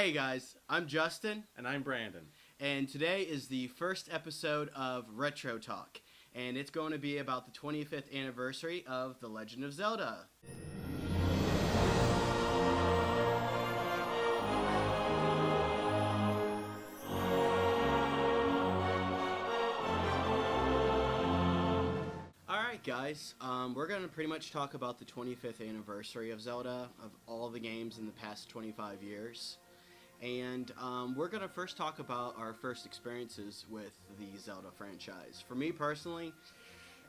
Hey guys, I'm Justin, And I'm Brandon. and today is the first episode of RetroTalk, and it's going to be about the 25th anniversary of The Legend of Zelda. Alright guys, we're going to pretty much talk about the 25th anniversary of Zelda, of all the games in the past 25 years. And we're going to first talk about our first experiences with the Zelda franchise. For me personally,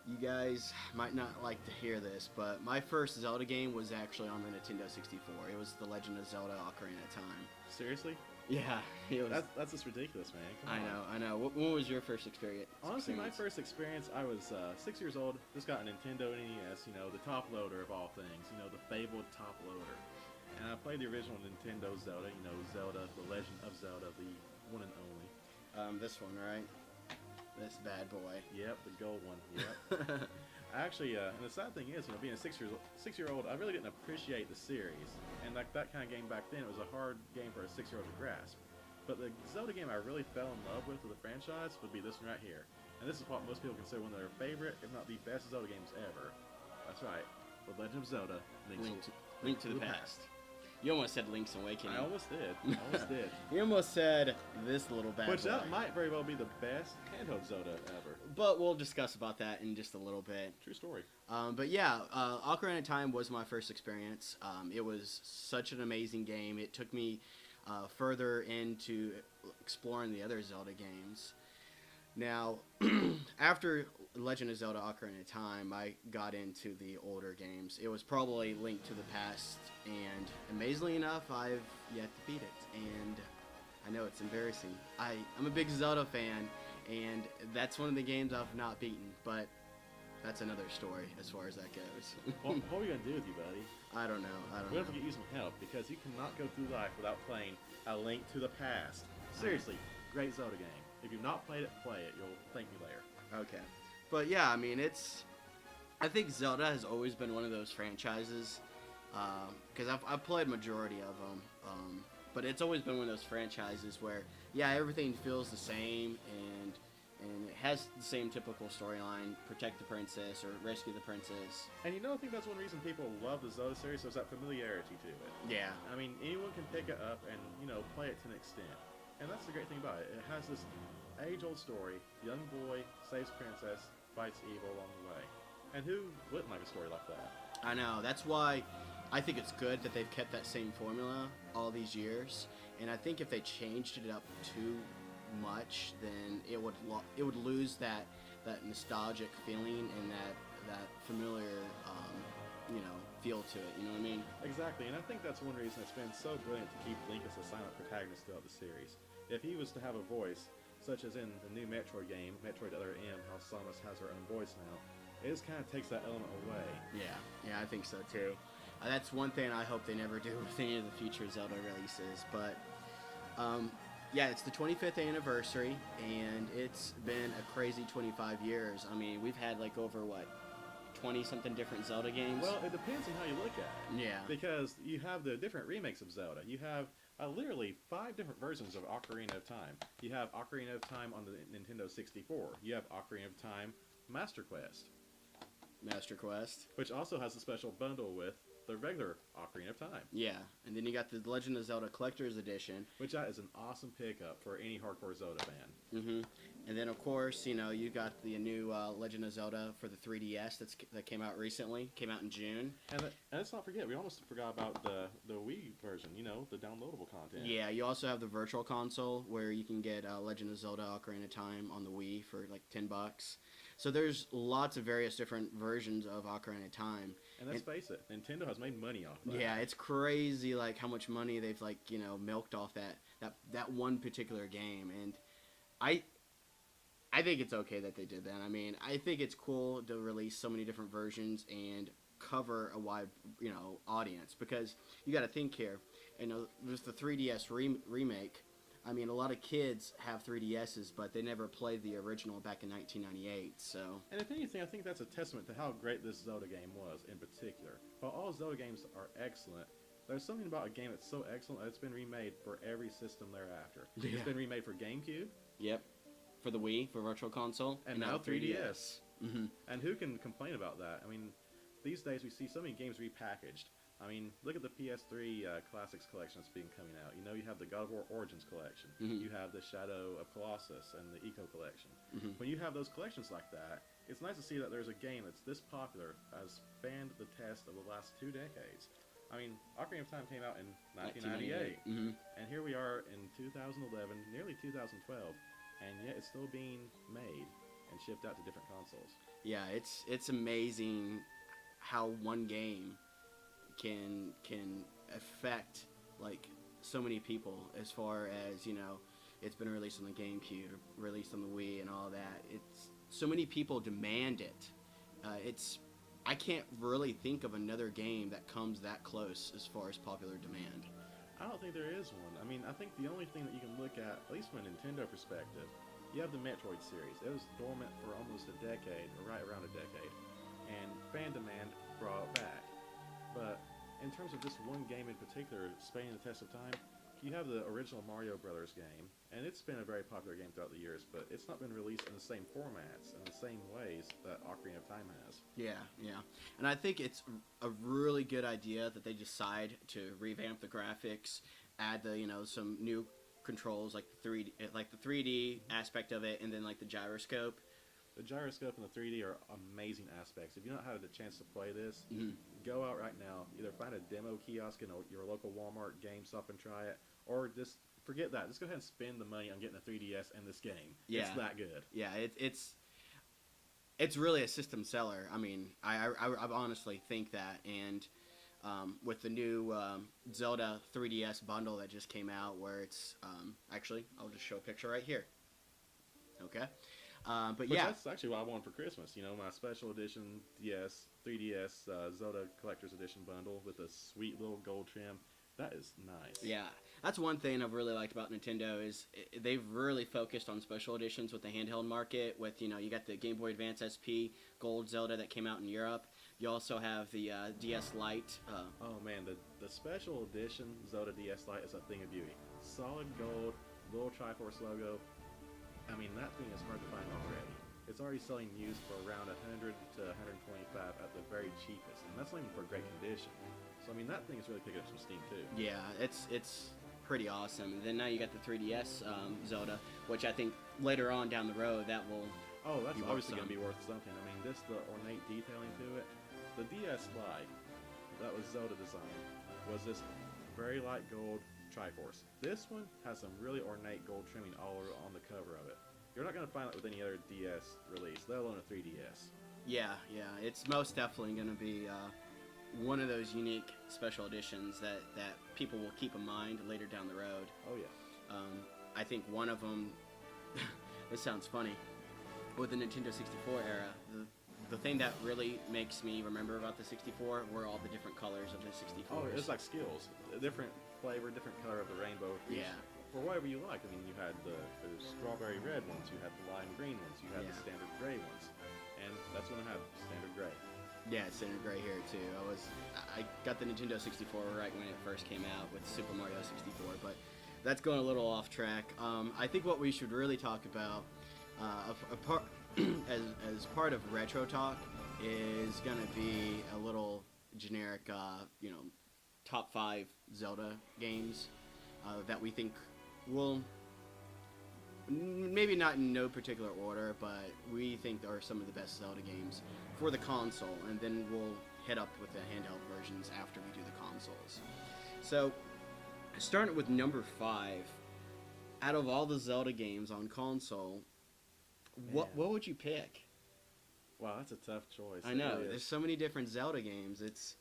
you guys might not like to hear this, but my first Zelda game was actually on the Nintendo 64. It was The Legend of Zelda Ocarina of Time. Seriously? Yeah, it was. That's just ridiculous, man. Come on. I know. What was your first experience? Honestly, my first experience, I was 6 years old, just got a Nintendo NES, the top loader of all things, the fabled top loader. And I played the original Nintendo Zelda, Zelda, The Legend of Zelda, the one and only. This one, right? This bad boy. Yep, the gold one, yep. Actually, and the sad thing is, being a six-year-old, I really didn't appreciate the series. And like that kind of game back then, it was a hard game for a 6-year-old to grasp. But the Zelda game I really fell in love with the franchise would be this one right here. And this is what most people consider one of their favorite, if not the best Zelda games ever. That's right, The Legend of Zelda, Link to the Past. You almost said Link's Awakening. I almost did. You almost said this little bad Which boy. that might very well be the best handheld Zelda ever. But we'll discuss about that in just a little bit. True story. But yeah, Ocarina of Time was my first experience. It was such an amazing game. It took me further into exploring the other Zelda games. Now, after Legend of Zelda Ocarina of Time, I got into the older games. It was probably Link to the Past, and amazingly enough, I've yet to beat it. And I know it's embarrassing. I'm a big Zelda fan, and that's one of the games I've not beaten, but that's another story as far as that goes. Well, what are we going to do with you, buddy? I don't know. We have to get you some help, because you cannot go through life without playing A Link to the Past. Seriously, great Zelda game. If you've not played it, play it. You'll thank me later. Okay. But yeah, I mean, I think Zelda has always been one of those franchises, because I've played majority of them, but it's always been one of those franchises where, yeah, everything feels the same, and it has the same typical storyline, protect the princess or rescue the princess. And I think that's one reason people love the Zelda series, is that familiarity to it. Yeah. I mean, anyone can pick it up and, play it to an extent. And that's the great thing about it. It has this age-old story. Young boy saves princess, fights evil along the way. And who wouldn't like a story like that? I know. That's why I think it's good that they've kept that same formula all these years. And I think if they changed it up too much, then it would lose that nostalgic feeling and that familiar feel to it. You know what I mean? Exactly. And I think that's one reason it's been so brilliant to keep Link as a silent protagonist throughout the series. If he was to have a voice, such as in the new Metroid game, Metroid Other M, how Samus has her own voice now, it just kind of takes that element away. Yeah, I think so too. That's one thing I hope they never do with any of the future Zelda releases. But yeah, it's the 25th anniversary, and it's been a crazy 25 years. I mean, we've had like over 20-something different Zelda games. Well, it depends on how you look at it. Yeah. Because you have the different remakes of Zelda. You have literally 5 different versions of Ocarina of Time. You have Ocarina of Time on the Nintendo 64. You have Ocarina of Time Master Quest. Which also has a special bundle with the regular Ocarina of Time. Yeah, and then you got the Legend of Zelda Collector's Edition. Which that is an awesome pickup for any hardcore Zelda fan. Mm-hmm. And then, of course, you got the new Legend of Zelda for the 3DS that came out recently. Came out in June. And let's not forget, we almost forgot about the Wii version, the downloadable content. Yeah, you also have the Virtual Console where you can get Legend of Zelda Ocarina of Time on the Wii for like $10. So there's lots of various different versions of Ocarina of Time. And let's face it, Nintendo has made money off that. Yeah, it's crazy like how much money they've milked off that one particular game. And I think it's okay that they did that. I mean, I think it's cool to release so many different versions and cover a wide, audience, because you got to think here, with the 3DS remake, I mean, a lot of kids have 3DSs, but they never played the original back in 1998, so... And if anything, I think that's a testament to how great this Zelda game was in particular. While all Zelda games are excellent, There's something about a game that's so excellent that it's been remade for every system thereafter. Yeah. It's been remade for GameCube. Yep. For the Wii, for Virtual Console, and now 3DS. Mm-hmm. And who can complain about that? I mean, these days we see so many games repackaged. I mean, look at the PS3 Classics collection that's been coming out. You know, you have the God of War Origins collection. Mm-hmm. You have the Shadow of Colossus and the Eco collection. Mm-hmm. When you have those collections like that, it's nice to see that there's a game that's this popular, has spanned the test of the last 2 decades. I mean, Ocarina of Time came out in 1998. Mm-hmm. And here we are in 2011, nearly 2012, and yet it's still being made and shipped out to different consoles. Yeah, it's amazing how one game can affect like so many people, as far as, you know, it's been released on the GameCube, released on the Wii and all that. It's so many people demand it. I can't really think of another game that comes that close as far as popular demand. I don't think there is one. I mean, I think the only thing that you can look at least from a Nintendo perspective, you have the Metroid series. It was dormant for almost a decade, or right around a decade, and fan demand brought it back. But in terms of just one game in particular spanning the test of time, you have the original Mario Brothers game, and it's been a very popular game throughout the years, but it's not been released in the same formats and the same ways that Ocarina of Time has. Yeah. And I think it's a really good idea that they decide to revamp the graphics, add the, you know, some new controls like the 3D aspect of it, and then like the gyroscope. The gyroscope and the 3D are amazing aspects. If you've not had a chance to play this, Mm-hmm. go out right now. Either find a demo kiosk in your local Walmart, GameStop, and try it, or just forget that. Just go ahead and spend the money on getting a 3DS and this game. Yeah. It's that good. Yeah, it's really a system seller. I mean, I honestly think that, and with the new Zelda 3DS bundle that just came out, where it's actually, I'll just show a picture right here. Okay, but yeah, that's actually what I wanted for Christmas. You know, my special edition 3DS Zelda Collector's Edition bundle with a sweet little gold trim. That is nice. Yeah, that's one thing I've really liked about Nintendo is they've really focused on special editions with the handheld market. With, you know, you got the Game Boy Advance SP Gold Zelda that came out in Europe. You also have the DS Lite. Oh man, the special edition Zelda DS Lite is a thing of beauty. Solid gold, little Triforce logo. I mean, that thing is hard to find already. It's already selling used for around 100 to 125 at the very cheapest, and that's not even for great condition. So I mean, that thing is really picking up some steam too. Yeah, it's pretty awesome. And then now you got the 3DS Zelda, which I think later on down the road that will. Oh, that's be obviously worth going to be worth something. I mean, the ornate detailing to it. The DS Lite that was Zelda design was this very light gold Triforce. This one has some really ornate gold trimming all on the cover of it. You're not going to find that with any other DS release, let alone a 3DS. Yeah, it's most definitely going to be one of those unique special editions that people will keep in mind later down the road. Oh yeah. I think one of them. This sounds funny. With the Nintendo 64 era, the thing that really makes me remember about the 64 were all the different colors of the 64. Oh, it's like skills. A different flavor, different color of the rainbow. Yeah. For whatever you like. I mean, you had the strawberry red ones, you had the lime green ones, you had the standard gray ones. And that's when I had standard gray. Yeah, standard gray here too. I got the Nintendo 64 right when it first came out with Super Mario 64, but that's going a little off track. I think what we should really talk about as part of RetroTalk is going to be a little generic, top 5 Zelda games that we think will, maybe not in no particular order, but we think are some of the best Zelda games for the console, and then we'll head up with the handheld versions after we do the consoles. So, starting with number 5, out of all the Zelda games on console, what would you pick? Wow, that's a tough choice. I know, there's so many different Zelda games, it's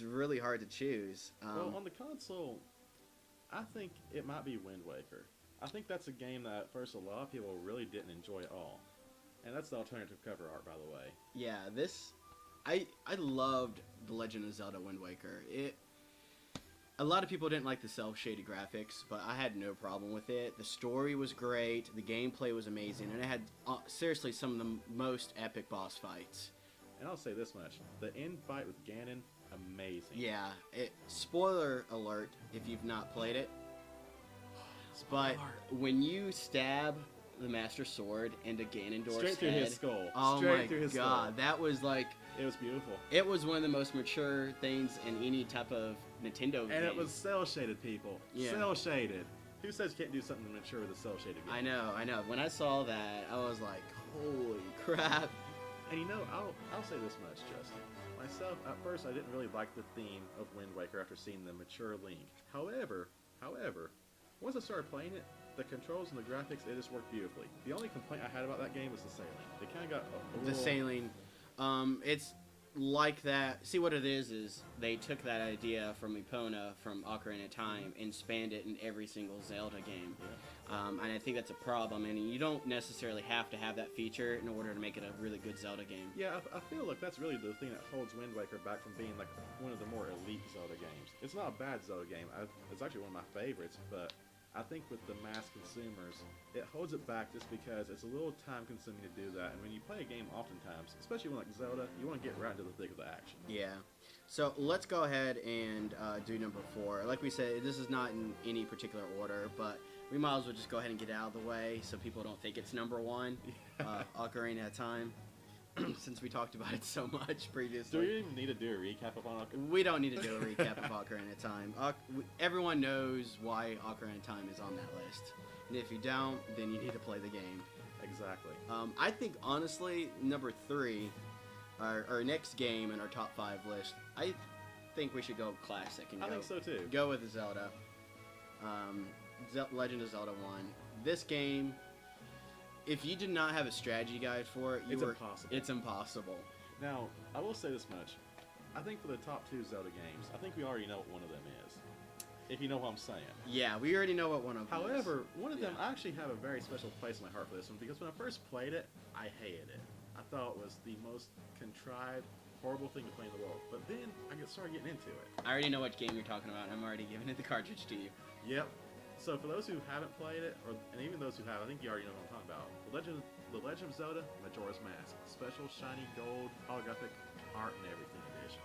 really hard to choose. Well, on the console, I think it might be Wind Waker. I think that's a game that at first a lot of people really didn't enjoy at all. And that's the alternative cover art, by the way. Yeah, I loved The Legend of Zelda Wind Waker. A lot of people didn't like the cel-shaded graphics, but I had no problem with it. The story was great, the gameplay was amazing, and it had seriously some of the most epic boss fights. And I'll say this much. The end fight with Ganon amazing. Yeah. Spoiler alert if you've not played it. But when you stab the Master Sword into Ganondorf's Straight through head, his skull. oh Straight my through his god, skull. that was like, It was beautiful. it was one of the most mature things in any type of Nintendo game. And it was cell shaded, people. Yeah. Cell shaded. Who says you can't do something mature with a cell shaded game? I know. When I saw that, I was like, holy crap. And you know, I'll say this much, Justin. Myself, at first, I didn't really like the theme of Wind Waker after seeing the mature Link. However, once I started playing it, the controls and the graphics, it just worked beautifully. The only complaint I had about that game was the sailing. It kind of got a The little... sailing, it's like that. See, what it is they took that idea from Epona from Ocarina of Time and spanned it in every single Zelda game. Yeah. And I think that's a problem. And you don't necessarily have to have that feature in order to make it a really good Zelda game. Yeah, I feel like that's really the thing that holds Wind Waker back from being like one of the more elite Zelda games. It's not a bad Zelda game. It's actually one of my favorites, but I think with the mass consumers, it holds it back just because it's a little time consuming to do that. And when you play a game oftentimes, especially when like Zelda, you want to get right into the thick of the action. Yeah. So let's go ahead and do number 4. Like we said, this is not in any particular order, but we might as well just go ahead and get it out of the way so people don't think it's number 1, Ocarina of Time, since we talked about it so much previously. Do we even need to do a recap of on Ocarina? We don't need to do a recap of Ocarina of Time. Everyone knows why Ocarina of Time is on that list. And if you don't, then you need to play the game. Exactly. I think, honestly, number 3, our next game in our top 5 list, I think we should go classic. And I think so too. Go with Zelda. Legend of Zelda 1. This game, if you did not have a strategy guide for it, Impossible. It's impossible. Now, I will say this much. I think for the top 2 Zelda games, I think we already know what one of them is. If you know what I'm saying. Yeah, we already know what one of them is. However, one of them, I actually have a very special place in my heart for this one, because when I first played it, I hated it. I thought it was the most contrived, horrible thing to play in the world. But then, I started getting into it. I already know what game you're talking about. I'm already giving it the cartridge to you. Yep. So for those who haven't played it, and even those who have, I think you already know what I'm talking about. The Legend of Zelda, Majora's Mask. Special, shiny, gold, holographic art and everything edition.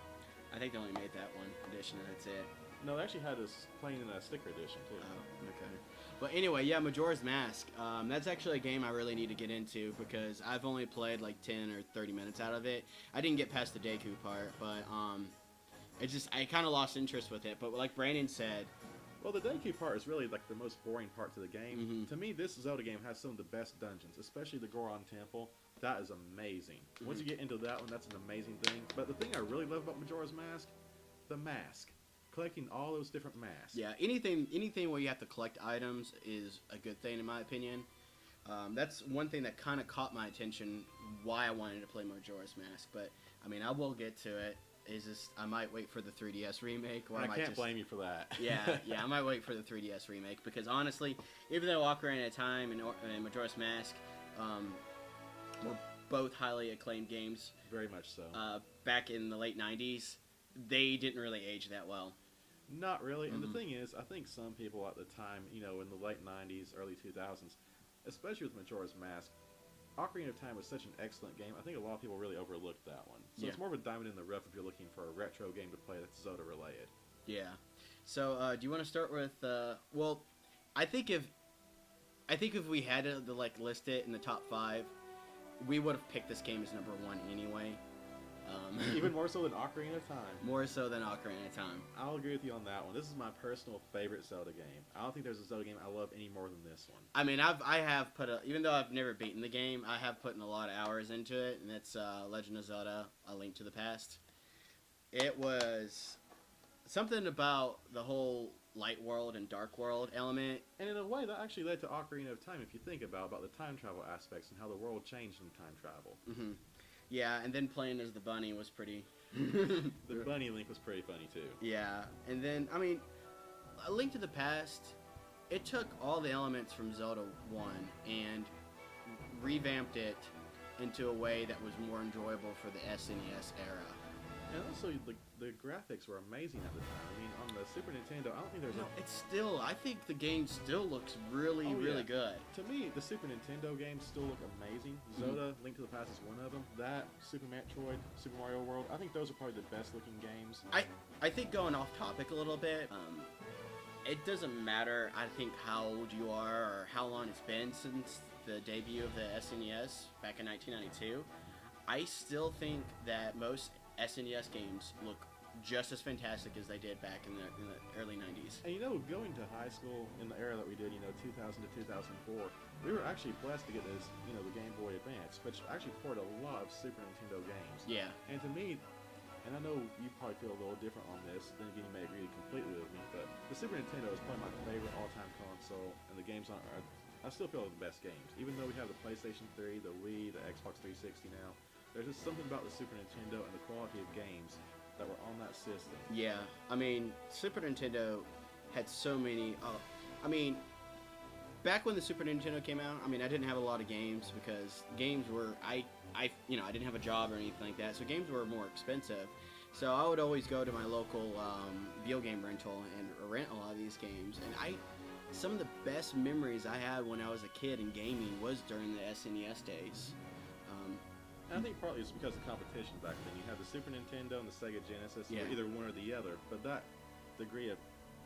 I think they only made that one edition and that's it. No, they actually had this plain in a sticker edition too. Oh, okay. But anyway, yeah, Majora's Mask. That's actually a game I really need to get into because I've only played like 10 or 30 minutes out of it. I didn't get past the Deku part, but I kind of lost interest with it. But like Brandon said, well, the Deku part is really like the most boring part to the game. Mm-hmm. To me, this Zelda game has some of the best dungeons, especially the Goron Temple. That is amazing. Mm-hmm. Once you get into that one, that's an amazing thing. But the thing I really love about Majora's Mask, the mask. Collecting all those different masks. Yeah, anything where you have to collect items is a good thing in my opinion. That's one thing that kind of caught my attention why I wanted to play Majora's Mask. But I mean, I will get to it. Is just I might wait for the 3DS remake. Or I might can't just, blame you for that. yeah, I might wait for the 3DS remake because honestly, even though Ocarina of Time and Majora's Mask were both highly acclaimed games, Very much so. Back in the late 90s, they didn't really age that well. Not really. And Mm-hmm. the thing is, I think some people at the time, in the late 90s, early 2000s, especially with Majora's Mask, Ocarina of Time was such an excellent game. I think a lot of people really overlooked that one. So it's more of a diamond in the rough if you're looking for a retro game to play that's Zelda related. Yeah. So, do you want to start with? Well, I think if we had to list it in the top 5, we would have picked this game as number 1 anyway. Even more so than Ocarina of Time. More so than Ocarina of Time. I'll agree with you on that one. This is my personal favorite Zelda game. I don't think there's a Zelda game I love any more than this one. I mean, I have put even though I've never beaten the game, I have put in a lot of hours into it, and it's Legend of Zelda: A Link to the Past. It was something about the whole light world and dark world element. And in a way, that actually led to Ocarina of Time, if you think about the time travel aspects and how the world changed in time travel. Mm-hmm. Yeah, and then playing as the bunny was pretty... The bunny Link was pretty funny, too. Yeah, and then, I mean, A Link to the Past, it took all the elements from Zelda 1 and revamped it into a way that was more enjoyable for the SNES era. And also, the graphics were amazing at the time. I mean, on the Super Nintendo, I don't think there's No, it's still. I think the game still looks really, Oh, really yeah. good. To me, the Super Nintendo games still look amazing. Zelda, Link to the Past is one of them. That, Super Metroid, Super Mario World, I think those are probably the best looking games. I think going off topic a little bit, it doesn't matter, I think, how old you are or how long it's been since the debut of the SNES back in 1992. I still think that most SNES games look just as fantastic as they did back in the early 90s. And going to high school in the era that we did, 2000 to 2004, we were actually blessed to get this, the Game Boy Advance, which actually ported a lot of Super Nintendo games. Yeah. And to me, and I know you probably feel a little different on this, then again you may agree completely with me, but the Super Nintendo is probably my favorite all-time console, and the games I still feel are the best games. Even though we have the PlayStation 3, the Wii, the Xbox 360 now, there's just something about the Super Nintendo and the quality of games that were on that system. Yeah, I mean, Super Nintendo had so many. Back when the Super Nintendo came out, I mean, I didn't have a lot of games because games were I didn't have a job or anything like that, so games were more expensive. So I would always go to my local video game rental and rent a lot of these games. And some of the best memories I had when I was a kid in gaming was during the SNES days. And I think partly it's because of competition back then. You had the Super Nintendo and the Sega Genesis, Yeah. either one or the other. But that degree of,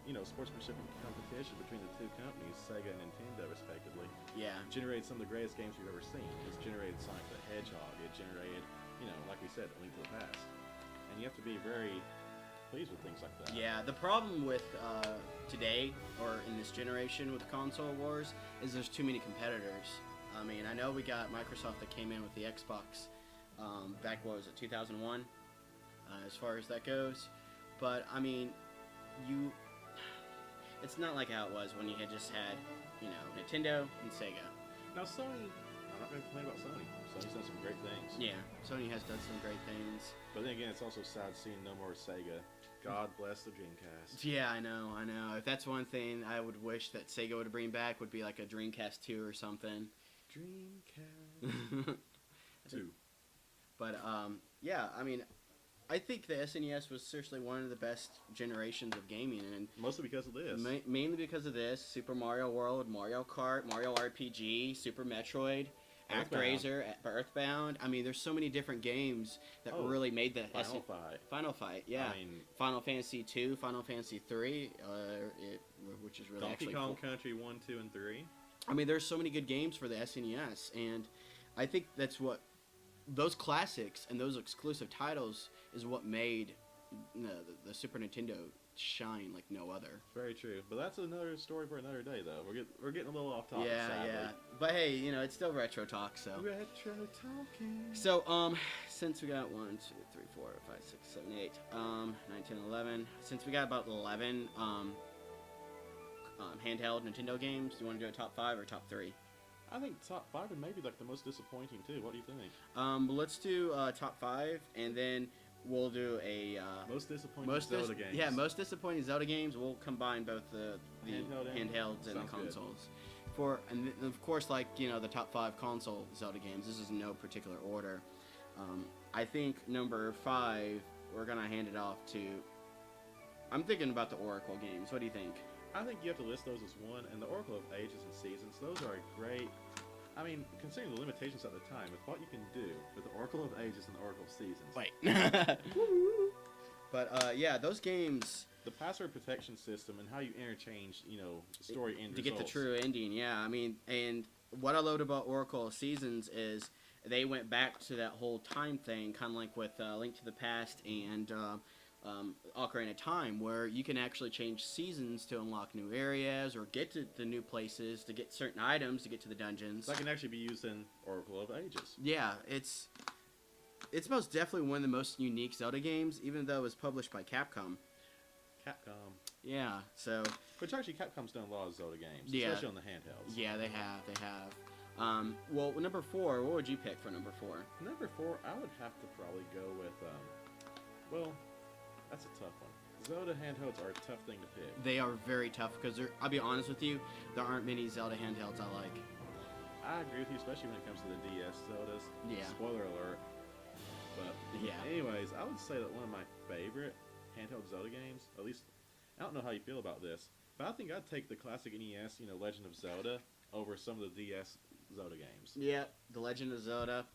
sportsmanship and competition between the two companies, Sega and Nintendo, respectively, Yeah. generated some of the greatest games we've ever seen. It's generated Sonic the Hedgehog. It generated, like we said, A Link to the Past. And you have to be very pleased with things like that. Yeah, the problem with today, or in this generation with console wars, is there's too many competitors. I mean, I know we got Microsoft that came in with the Xbox back, what was it, 2001, as far as that goes. But, I mean, it's not like how it was when you had just had, Nintendo and Sega. Now, Sony, I'm not going to complain about Sony. Sony's done some great things. Yeah, Sony has done some great things. But then again, it's also sad seeing no more Sega. God bless the Dreamcast. Yeah, I know. If that's one thing I would wish that Sega would bring back, would be like a Dreamcast 2 or something. Dreamcast 2. But, yeah, I mean, I think the SNES was seriously one of the best generations of gaming, and mostly because of this. Mainly because of this: Super Mario World, Mario Kart, Mario RPG, Super Metroid, ActRaiser, Earthbound. I mean, there's so many different games that really made the Final Fight. Yeah, I mean, Final Fantasy 2, Final Fantasy 3, which is really Donkey actually Kong cool. Country 1, 2, and 3. I mean, there's so many good games for the SNES, and I think that's what those classics and those exclusive titles is what made the Super Nintendo shine like no other. Very true. But that's another story for another day, though. We're getting a little off topic. Yeah, yeah. But hey, it's still retro talk, so. Retro talking. So, since we got 1, 2, 3, 4, 5, 6, 7, 8, 9, 10, 11. Since we got about 11 handheld Nintendo games, do you want to do a top 5 or top 3? I think top 5 and maybe like the most disappointing too. What do you think? Let's do top 5, and then we'll do a most disappointing Zelda games. Yeah, most disappointing Zelda games. We'll combine both the handhelds and the consoles. And of course, like the top 5 console Zelda games. This is in no particular order. I think number 5, we're gonna hand it off to. I'm thinking about the Oracle games. What do you think? I think you have to list those as one, and the Oracle of Ages and Seasons, those are great. I mean, considering the limitations at the time, with what you can do with the Oracle of Ages and the Oracle of Seasons. Wait. But, yeah, those games. The password protection system and how you interchange, story end to results. get the true ending, yeah. I mean, and what I loved about Oracle of Seasons is they went back to that whole time thing, kind of like with Link to the Past and Ocarina of Time, where you can actually change seasons to unlock new areas or get to the new places to get certain items to get to the dungeons. That can actually be used in Oracle of Ages. Yeah, it's most definitely one of the most unique Zelda games, even though it was published by Capcom. Yeah, so. Which actually Capcom's done a lot of Zelda games, especially on the handhelds. Yeah, they have. Well, number 4, what would you pick for number 4? Number 4, I would have to probably go with, that's a tough one. Zelda handhelds are a tough thing to pick. They are very tough because I'll be honest with you, there aren't many Zelda handhelds I like. I agree with you, especially when it comes to the DS Zeldas. Yeah. Spoiler alert. But Yeah. anyways, I would say that one of my favorite handheld Zelda games, at least, I don't know how you feel about this, but I think I'd take the classic NES, Legend of Zelda, over some of the DS Zelda games. Yeah, The Legend of Zelda.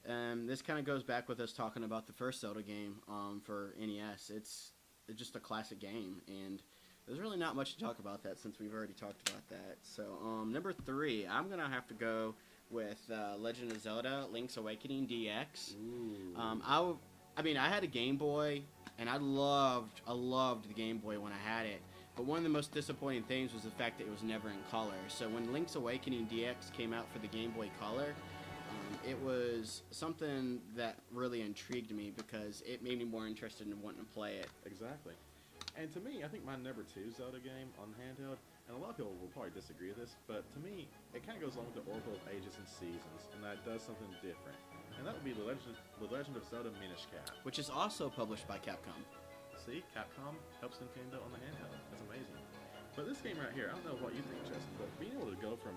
This kind of goes back with us talking about the first Zelda game for NES. It's just a classic game, and there's really not much to talk about that since we've already talked about that. So, number 3, I'm going to have to go with Legend of Zelda Link's Awakening DX. Ooh. I had a Game Boy, and I loved the Game Boy when I had it. But one of the most disappointing things was the fact that it was never in color. So when Link's Awakening DX came out for the Game Boy Color, it was something that really intrigued me because it made me more interested in wanting to play it. Exactly. And to me, I think my number 2 Zelda game on handheld, and a lot of people will probably disagree with this, but to me, it kind of goes along with the Oracle of Ages and Seasons, and that does something different. And that would be The Legend of Zelda Minish Cap. Which is also published by Capcom. See, Capcom helps Nintendo on the handheld. That's amazing. But this game right here, I don't know what you think, Justin, but being able to go from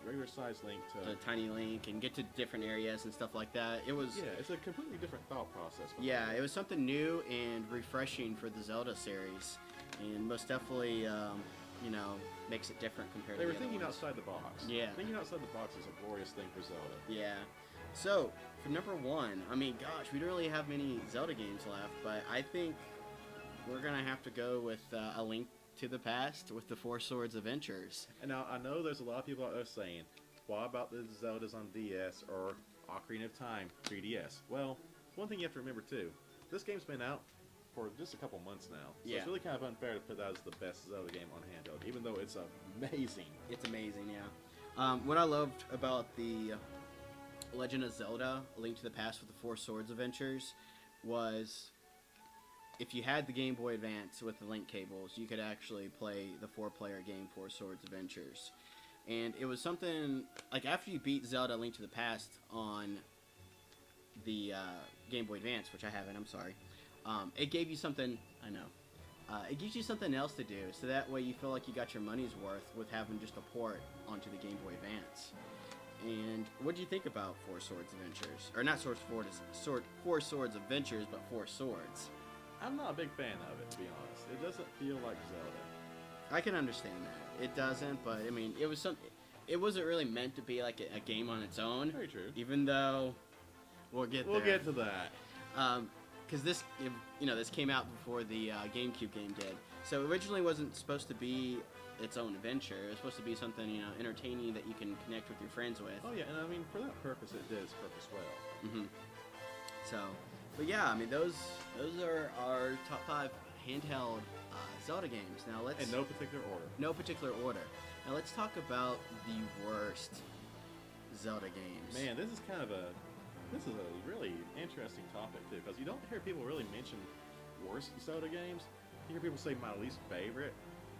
regular size Link to The Tiny Link and get to different areas and stuff like that. It was it's a completely different thought process. Yeah, it was something new and refreshing for the Zelda series, and most definitely, makes it different compared They to were the other thinking ones. outside the box. Yeah. Thinking outside the box is a glorious thing for Zelda. Yeah. So, for number 1, gosh, we don't really have many Zelda games left, but I think we're going to have to go with A Link to the Past with the Four Swords Adventures. And now, I know there's a lot of people out there saying, what about the Zeldas on DS or Ocarina of Time 3DS? Well, one thing you have to remember, too, this game's been out for just a couple months now. So Yeah. it's really kind of unfair to put that as the best Zelda game on handheld, even though it's amazing. It's amazing, yeah. What I loved about the Legend of Zelda, A Link to the Past with the Four Swords Adventures, was if you had the Game Boy Advance with the link cables, you could actually play the 4-player game Four Swords Adventures. And it was something, like after you beat Zelda A Link to the Past on the Game Boy Advance, which I haven't, I'm sorry, it gave you something, I know, it gives you something else to do, so that way you feel like you got your money's worth with having just a port onto the Game Boy Advance. And what do you think about Four Swords Adventures? Or not Four Swords Adventures, but Four Swords. I'm not a big fan of it, to be honest. It doesn't feel like Zelda. I can understand that. It doesn't, but it wasn't really meant to be like a game on its own. Very true. Even though we'll get to that. Because this came out before the GameCube game did. So originally it wasn't supposed to be its own adventure. It was supposed to be something entertaining that you can connect with your friends with. Oh yeah, and for that purpose, it did its purpose well. Mm-hmm. So, but yeah, those are our top 5 handheld Zelda games. Now let's In no particular order. No particular order. Now let's talk about the worst Zelda games. Man, this is a really interesting topic too, because you don't hear people really mention worst Zelda games. You hear people say my least favorite,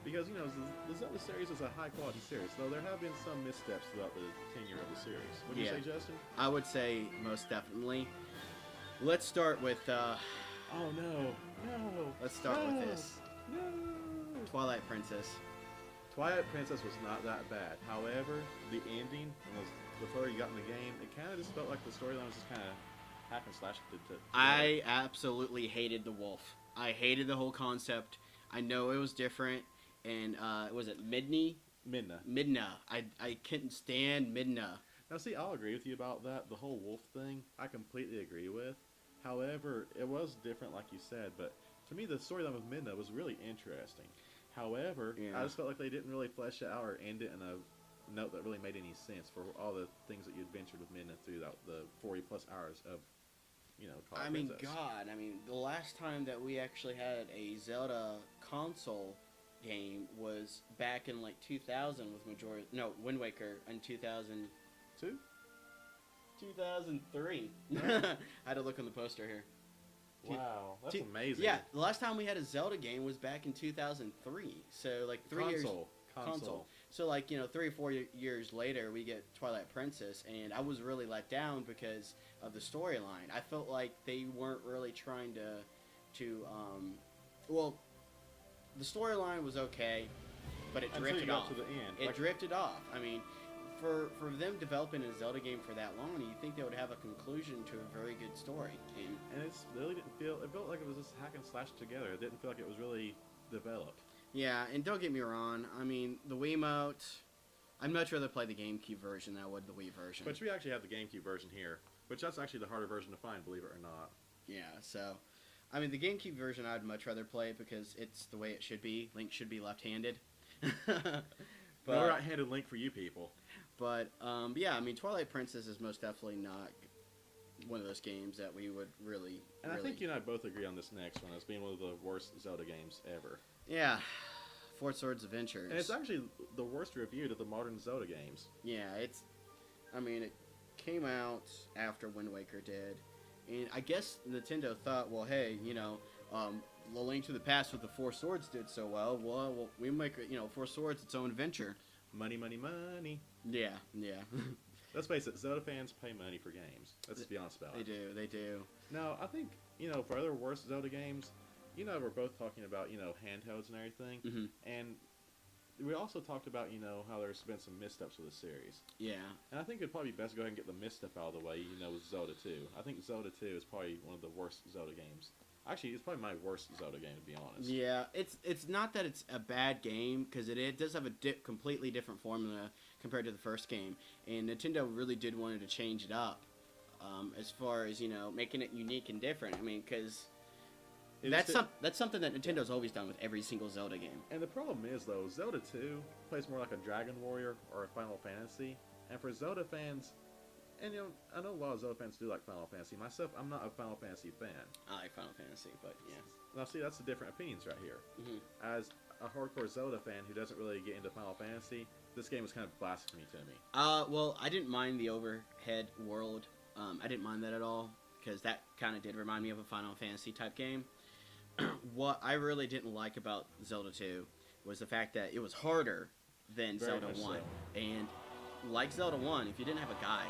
because the Zelda series is a high quality series, though there have been some missteps throughout the tenure of the series. Would you say, Justin? I would say most definitely. Let's start with. Oh no! Let's start with this. No! Twilight Princess. Twilight Princess was not that bad. However, the ending, the further you got in the game, it kind of just felt like the storyline was just kind of hack and slash. I absolutely hated the wolf. I hated the whole concept. I know it was different, and was it Midna? Midna. I couldn't stand Midna. Now, see, I'll agree with you about that. The whole wolf thing, I completely agree with. However, it was different, like you said, but to me, the storyline with Midna was really interesting. However, I just felt like they didn't really flesh it out or end it in a note that really made any sense for all the things that you adventured with Midna throughout the 40-plus hours of, Twilight Princess. God, the last time that we actually had a Zelda console game was back in, 2000 with Wind Waker in 2002? 2003. I had to look on the poster here. Wow, that's amazing. Yeah, the last time we had a Zelda game was back in 2003. So, 3 years... Console. So, 3 or 4 years later, we get Twilight Princess, and I was really let down because of the storyline. I felt like they weren't really trying to the storyline was okay, but it drifted off. To the end. It drifted off. for them developing a Zelda game for that long, you think they would have a conclusion to a very good story. And it really didn't feel. It felt like it was just hack and slash together. It didn't feel like it was really developed. Yeah, and don't get me wrong. I mean, the Wiimote. I'd much rather play the GameCube version than I would the Wii version. But we actually have the GameCube version here, which that's actually the harder version to find, believe it or not. Yeah, so, I mean, the GameCube version I'd much rather play because it's the way it should be. Link should be left-handed. No right-handed Link for you people. But, yeah, I mean, Twilight Princess is most definitely not one of those games that we would really... And I think you and I both agree on this next one as being one of the worst Zelda games ever. Yeah. Four Swords Adventures. And it's actually the worst reviewed of the modern Zelda games. Yeah, it's... I mean, it came out after Wind Waker did. And I guess Nintendo thought, well, hey, you know, The Link to the Past with the Four Swords did so well. Well, we make, you know, Four Swords its own adventure. Money, money, money. Yeah, yeah. Let's face it, Zelda fans pay money for games. Let's just be honest about it. They do. Now, I think, you know, for other worst Zelda games, you know, we're both talking about, you know, handhelds and everything. Mm-hmm. And we also talked about, you know, how there's been some missteps with the series. Yeah. And I think it'd probably be best to go ahead and get the misstep out of the way, you know, with Zelda 2. I think Zelda 2 is probably one of the worst Zelda games. Actually, it's probably my worst Zelda game, to be honest. Yeah, it's not that it's a bad game, because it does have a completely different formula compared to the first game. And Nintendo really did wanted to change it up as far as, you know, making it unique and different. I mean, because... That's something that Nintendo's always done with every single Zelda game. And the problem is, though, Zelda 2 plays more like a Dragon Warrior or a Final Fantasy. And for Zelda fans, and you know, I know a lot of Zelda fans do like Final Fantasy. Myself, I'm not a Final Fantasy fan. I like Final Fantasy, but yeah. Now, see, that's the different opinions right here. Mm-hmm. As a hardcore Zelda fan who doesn't really get into Final Fantasy, this game was kind of blasphemy to me. Well, I didn't mind the overhead world. I didn't mind that at all, because that kind of did remind me of a Final Fantasy type game. What I really didn't like about Zelda 2 was the fact that it was harder than Very Zelda 1. so. And like Zelda 1, if you didn't have a guide,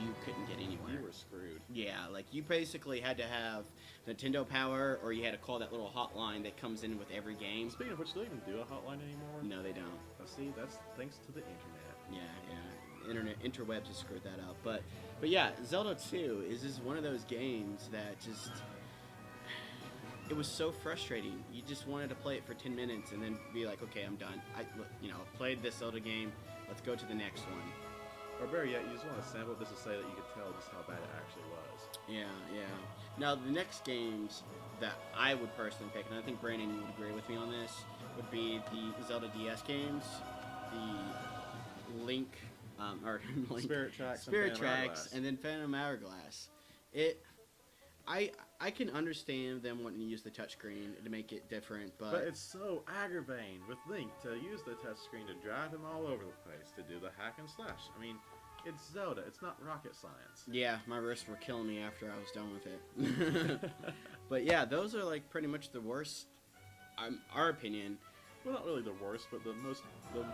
you couldn't get anywhere. You were screwed. Yeah, like you basically had to have Nintendo Power, or you had to call that little hotline that comes in with every game. Speaking of which, do they even do a hotline anymore? No, they don't. See, that's thanks to the internet. Yeah. Interwebs has screwed that up. But yeah, Zelda 2 is just one of those games that just... It was so frustrating. You just wanted to play it for 10 minutes and then be like, okay, I'm done. I've played this Zelda game. Let's go to the next one. Or better yet, you just want to sample this to say that you could tell just how bad it actually was. Yeah. Now, the next games that I would personally pick, and I think Brandon, you would agree with me on this, would be the Zelda DS games, the Link, Spirit Tracks, and then Phantom Hourglass. I can understand them wanting to use the touchscreen to make it different, but it's so aggravating with Link to use the touchscreen to drive him all over the place, to do the hack and slash. I mean, it's Zelda. It's not rocket science. Yeah, my wrists were killing me after I was done with it. But yeah, those are like pretty much the worst, our opinion. Well, not really the worst, but the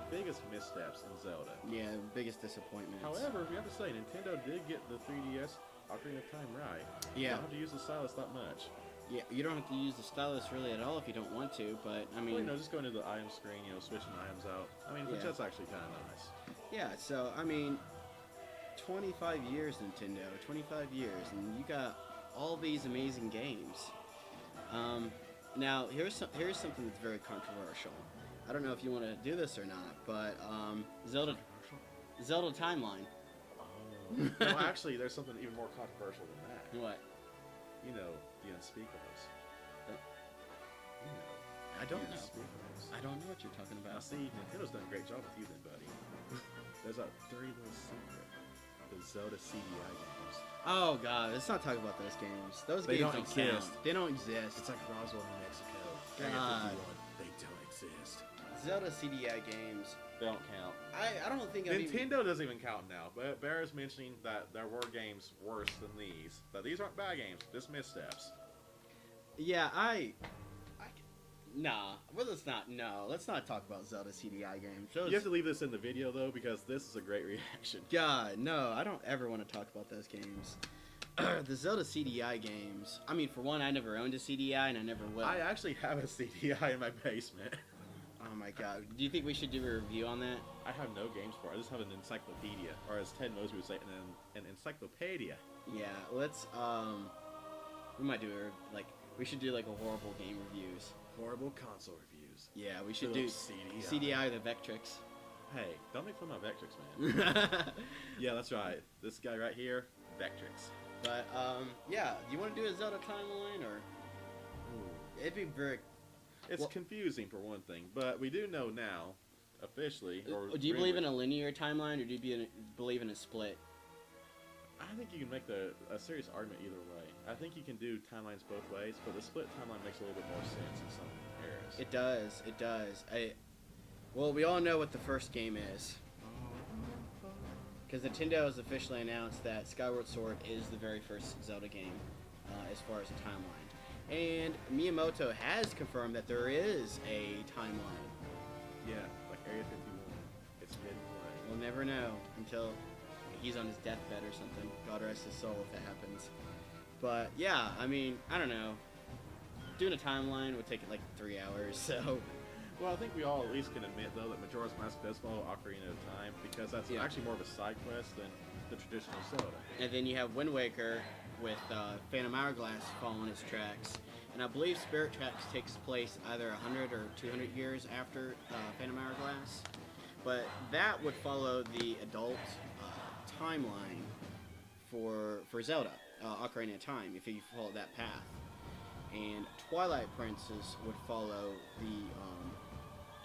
biggest missteps in Zelda. Yeah, the biggest disappointments. However, we have to say, Nintendo did get the 3DS Ocarina of Time right. Yeah. You don't have to use the stylus that much. Yeah, you don't have to use the stylus really at all if you don't want to, but I mean... Well, just going to the item screen, switching items out. I mean, which that's actually kind of nice. Yeah, so, I mean, 25 years, Nintendo, 25 years, and you got all these amazing games. Now, here's something that's very controversial. I don't know if you want to do this or not, but Zelda Timeline. No, actually, there's something even more controversial than that. What? The Unspeakables. I don't know. Unspeakables. I don't know what you're talking Now, about. see, Nintendo's done a great job with you then, buddy. There's a dirty little secret. The Zelda CDI games. Oh, God, let's not talk about those games. Those They games don't don't exist. count. They don't exist. It's like Roswell, New Mexico. God. They don't exist. Zelda CDI games. They don't count. I don't think I've even... Nintendo doesn't even count now, but Bear's mentioning that there were games worse than these. That these aren't bad games, just missteps. Yeah, nah. Well, let's not talk about Zelda CDI games. You have to leave this in the video, though, because this is a great reaction. God, no, I don't ever want to talk about those games. The Zelda CDI games. I mean, for one, I never owned a CDI, and I never will. I actually have a CDI in my basement. Oh Oh my god. Do you think we should do a review on that? I have no games for it. I just have an encyclopedia, or as Ted Mosby would say, an encyclopedia. Yeah, let's, we might do we should do like a horrible game reviews. Horrible console reviews. Yeah, we should do CDI or the Vectrix. Hey, don't make fun of my Vectrix, man. Yeah, that's right. This guy right here, Vectrix. But, yeah, do you want to do a Zelda Timeline, or? Ooh. It'd be very... It's confusing for one thing, but we do know now, officially. Do you believe in a linear timeline, or do you believe in a split? I think you can make a serious argument either way. I think you can do timelines both ways, but the split timeline makes a little bit more sense in some areas. It does. It does. Well, we all know what the first game is. Because Nintendo has officially announced that Skyward Sword is the very first Zelda game as far as a timeline. And Miyamoto has confirmed that there is a timeline. Yeah, like Area 51. It's hidden away. We'll never know until he's on his deathbed or something. God rest his soul if that happens. But yeah, I mean, I don't know. Doing a timeline would take like 3 hours, so... Well, I think we all at least can admit, though, that Majora's Mask does follow Ocarina of Time, because that's actually more of a side quest than the traditional Zelda. And then you have Wind Waker with Phantom Hourglass following its tracks. And I believe Spirit Tracks takes place either 100 or 200 years after Phantom Hourglass. But that would follow the adult timeline for Zelda, Ocarina of Time, if you follow that path. And Twilight Princess would follow the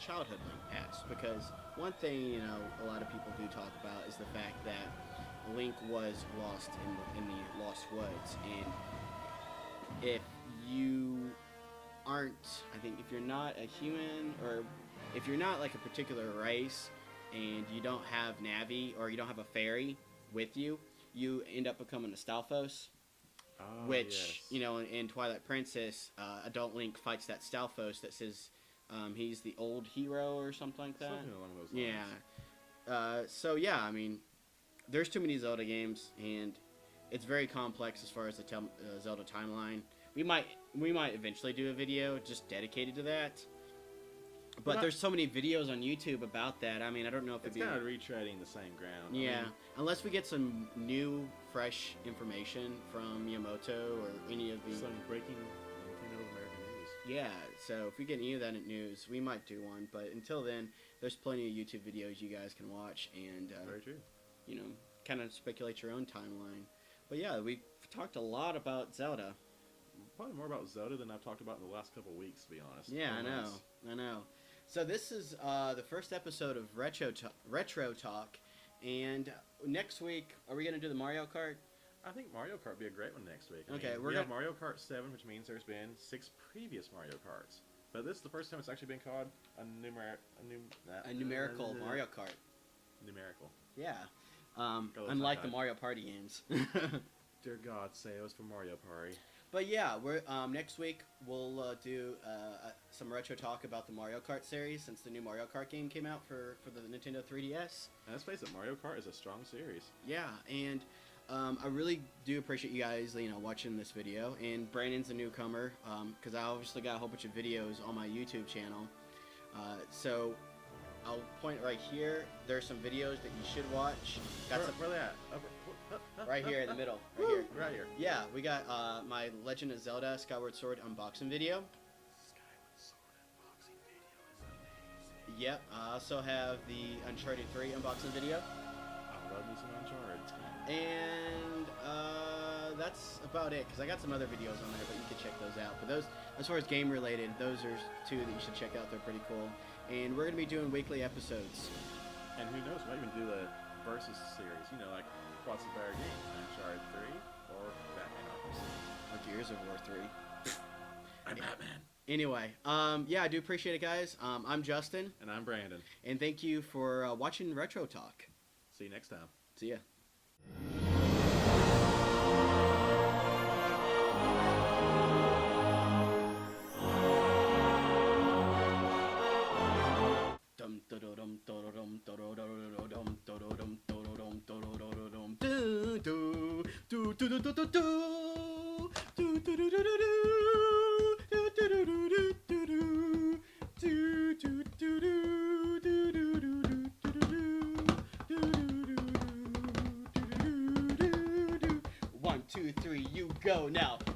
childhood Link past, because one thing, you know, a lot of people do talk about is the fact that Link was lost in the Lost Woods, and if you aren't, I think if you're not a human, or if you're not like a particular race, and you don't have Navi, or you don't have a fairy with you, you end up becoming a Stalfos. Which, you know, in Twilight Princess, adult Link fights that Stalfos that says he's the old hero or something like that. Something along those lines. Yeah. So, yeah, I mean, there's too many Zelda games, and it's very complex as far as the Zelda timeline. We might eventually do a video just dedicated to that. But there's so many videos on YouTube about that. I mean, I don't know if it's kind of retreading the same ground. Yeah, I mean, unless we get some new, fresh information from Miyamoto or any of the... Some breaking Nintendo American news. Yeah, so if we get any of that news, we might do one. But until then, there's plenty of YouTube videos you guys can watch and, very true. You know, kind of speculate your own timeline. But yeah, we've talked a lot about Zelda. Probably more about Zelda than I've talked about in the last couple of weeks, to be honest. Yeah, I know. So this is the first episode of Retro Talk, and next week, are we going to do the Mario Kart? I think Mario Kart would be a great one next week. Okay, we have Mario Kart 7, which means there's been 6 previous Mario Karts. But this is the first time it's actually been called a numerical Mario Kart. Numerical. Yeah. Unlike the Mario Party games. Dear God, say it was for Mario Party. But yeah, we're next week we'll do some retro talk about the Mario Kart series, since the new Mario Kart game came out for the Nintendo 3DS. And let's face it, Mario Kart is a strong series. Yeah, and I really do appreciate you guys, you know, watching this video. And Brandon's a newcomer, because I obviously got a whole bunch of videos on my YouTube channel. So I'll point right here. There's some videos that you should watch. Where are they at? Right here in the middle. Right here. Right here. Yeah, we got my Legend of Zelda Skyward Sword unboxing video. Skyward Sword unboxing video is amazing. Yep, I also have the Uncharted 3 unboxing video. I love me some Uncharted. And that's about it, because I got some other videos on there, but you can check those out. But those, as far as game related, those are 2 that you should check out. They're pretty cool. And we're going to be doing weekly episodes. And who knows, we might even do the Versus series, you know, like what's a better game, Uncharted 3 or Batman Arkham City? Or Gears of War 3. I'm Batman. Anyway, yeah, I do appreciate it, guys. I'm Justin. And I'm Brandon. And thank you for watching Retro Talk. See you next time. See ya. Do go now.